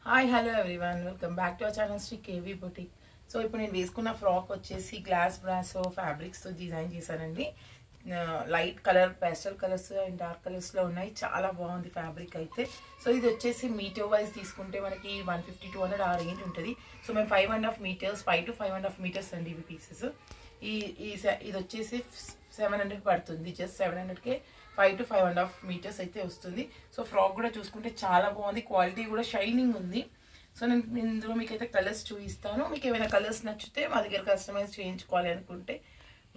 Hi hello everyone welcome back to our channel Shri KV boutique. So ఇప్పుడు నేను వేసుకున్న frock వచ్చేసి గ్లాస్ బ్రాసో ఫ్యాబ్రిక్స్తో డిజైన్ చేశానండి. Light colour pastel colours and dark కలర్స్లో ఉన్నాయి. చాలా బాగుంది ఫ్యాబ్రిక్ అయితే. సో ఇది వచ్చేసి మీటర్ వైజ్ తీసుకుంటే మనకి 150-200 ఆ రేంజ్ ఉంటుంది. సో మేము 5.5 మీటర్స్ 5 to 5.5 మీటర్స్ అండి ఇవి పీసెస్. ఇది వచ్చేసి 700 పడుతుంది. జస్ట్ 700కే 5 to 5.5 మీటర్స్ అయితే వస్తుంది. సో ఫ్రాక్ కూడా చూసుకుంటే చాలా బాగుంది, క్వాలిటీ కూడా షైనింగ్ ఉంది. సో నేను ఇందులో మీకు అయితే కలర్స్ చూపిస్తాను. మీకు ఏమైనా కలర్స్ నచ్చితే మా దగ్గర కస్టమైజ్ చేయించుకోవాలి అనుకుంటే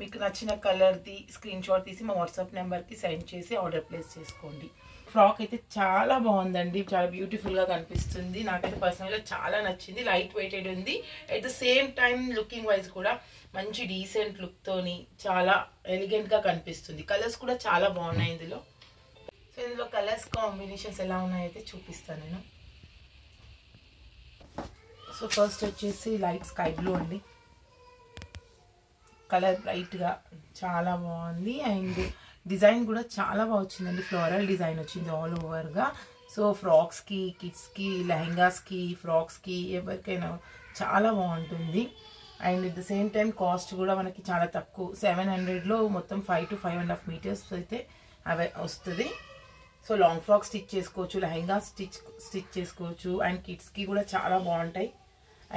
మీకు నచ్చిన కలర్ది స్క్రీన్ షాట్ తీసి మా వాట్సాప్ నెంబర్కి సెండ్ చేసి ఆర్డర్ ప్లేస్ చేసుకోండి. ఫ్రాక్ అయితే చాలా బాగుందండి, చాలా బ్యూటిఫుల్గా కనిపిస్తుంది. నాకైతే పర్సనల్గా చాలా నచ్చింది. లైట్ వెయిటెడ్ ఉంది, at the same time looking wise కూడా మంచి డీసెంట్ లుక్తోని చాలా ఎలిగెంట్గా కనిపిస్తుంది. కలర్స్ కూడా చాలా బాగున్నాయి ఇందులో. సో ఇందులో కలర్స్ కాంబినేషన్స్ ఎలా ఉన్నాయైతే చూపిస్తాను నేను. సో ఫస్ట్ వచ్చేసి లైట్ స్కై బ్లూ అండి, కలర్ బ్రైట్గా చాలా బాగుంది. అండ్ డిజైన్ కూడా చాలా బాగా వచ్చిందండి, ఫ్లోరల్ డిజైన్ వచ్చింది ఆల్ ఓవర్గా. సో ఫ్రాక్స్కి, కిడ్స్కి, లెహెంగాస్కి, ఫ్రాక్స్కి ఎవరికైనా చాలా బాగుంటుంది. And at the same time cost కూడా మనకి చాలా తక్కువ, 700లో మొత్తం 5 to 5.5 మీటర్స్ అయితే అవి వస్తుంది. సో లాంగ్ ఫ్రాక్ స్టిచ్ చేసుకోవచ్చు, లెహెంగా స్టిచ్ చేసుకోవచ్చు, అండ్ కిడ్స్కి కూడా చాలా బాగుంటాయి.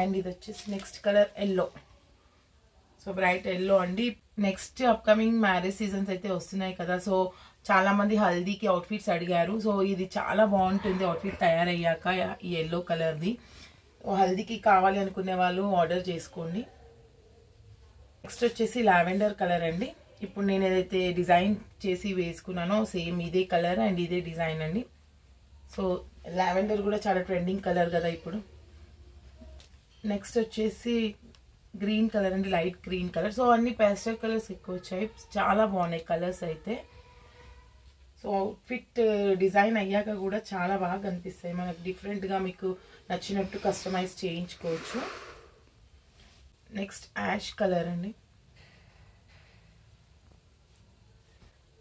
అండ్ ఇది వచ్చేసి next colour yellow, so bright yellow అండి. నెక్స్ట్ అప్కమింగ్ మ్యారేజ్ సీజన్స్ అయితే వస్తున్నాయి కదా, సో చాలా మంది హల్దీకి అవుట్ఫిట్స్ అడిగారు. సో ఇది చాలా బాగుంటుంది అవుట్ఫిట్ తయారయ్యాక, ఈ ఎల్లో కలర్ది. హల్దీకి కావాలి అనుకునే వాళ్ళు ఆర్డర్ చేసుకోండి. నెక్స్ట్ వచ్చేసి లావెండర్ కలర్ అండి. ఇప్పుడు నేను ఏదైతే డిజైన్ చేసి వేసుకున్నానో సేమ్ ఇదే కలర్ అండ్ ఇదే డిజైన్ అండి. సో లావెండర్ కూడా చాలా ట్రెండింగ్ కలర్ కదా ఇప్పుడు. నెక్స్ట్ వచ్చేసి గ్రీన్ కలర్ అండి, లైట్ గ్రీన్ కలర్. సో అన్ని పేస్టల్ కలర్స్ ఎక్కువ వచ్చాయి, చాలా బాగున్నాయి కలర్స్ అయితే. సో అవుట్ఫిట్ డిజైన్ అయ్యాక కూడా చాలా బాగా కనిపిస్తాయి మనకు, డిఫరెంట్గా మీకు నచ్చినట్టు కస్టమైజ్ చేయించుకోవచ్చు. నెక్స్ట్ యాష్ కలర్ అండి.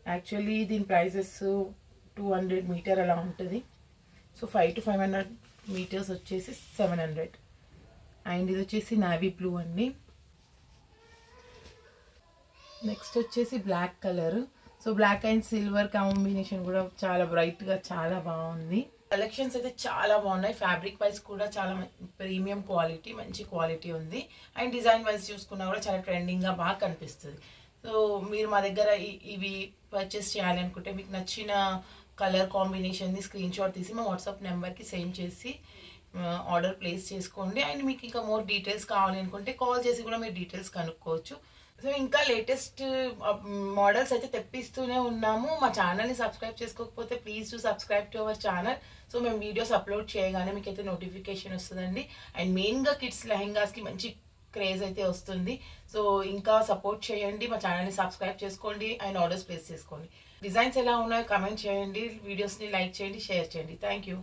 యాక్చువల్లీ దీని ప్రైజెస్ 200 మీటర్ అలా ఉంటుంది. సో 5 to 500 మీటర్స్ వచ్చేసి 700. అండ్ ఇది వచ్చేసి నావీ బ్లూ అండి. నెక్స్ట్ వచ్చేసి black colour. So black and silver combination కూడా చాలా బ్రైట్గా చాలా బాగుంది. కలెక్షన్స్ అయితే చాలా బాగున్నాయి. ఫ్యాబ్రిక్ వైజ్ కూడా చాలా ప్రీమియం క్వాలిటీ, మంచి క్వాలిటీ ఉంది. అండ్ డిజైన్ వైజ్ చూసుకున్నా కూడా చాలా ట్రెండింగ్గా బాగా కనిపిస్తుంది. సో మీరు మా దగ్గర ఇవి పర్చేస్ చేయాలి అనుకుంటే మీకు నచ్చిన కలర్ కాంబినేషన్ని స్క్రీన్ షాట్ తీసి మా వాట్సాప్ నెంబర్కి సెండ్ చేసి ఆర్డర్ ప్లేస్ చేసుకోండి. అండ్ మీకు ఇంకా మోర్ డీటెయిల్స్ కావాలి అనుకుంటే కాల్ చేసి కూడా మీరు డీటెయిల్స్ కనుక్కోవచ్చు. సో ఇంకా లేటెస్ట్ మోడల్స్ అయితే తెప్పిస్తూనే ఉన్నాము. మా ఛానల్ని సబ్స్క్రైబ్ చేసుకోకపోతే please to subscribe to our channel. So మేము వీడియోస్ అప్లోడ్ చేయగానే మీకు అయితే నోటిఫికేషన్ వస్తుందండి. అండ్ మెయిన్గా కిడ్స్ లెహెంగాస్కి మంచి క్రేజ్ అయితే వస్తుంది. సో ఇంకా సపోర్ట్ చేయండి, మా ఛానల్ని సబ్స్క్రైబ్ చేసుకోండి అండ్ ఆర్డర్స్ ప్లేస్ చేసుకోండి. డిజైన్స్ ఎలా ఉన్నాయో కమెంట్ చేయండి, వీడియోస్ని లైక్ చేయండి, షేర్ చేయండి. Thank you.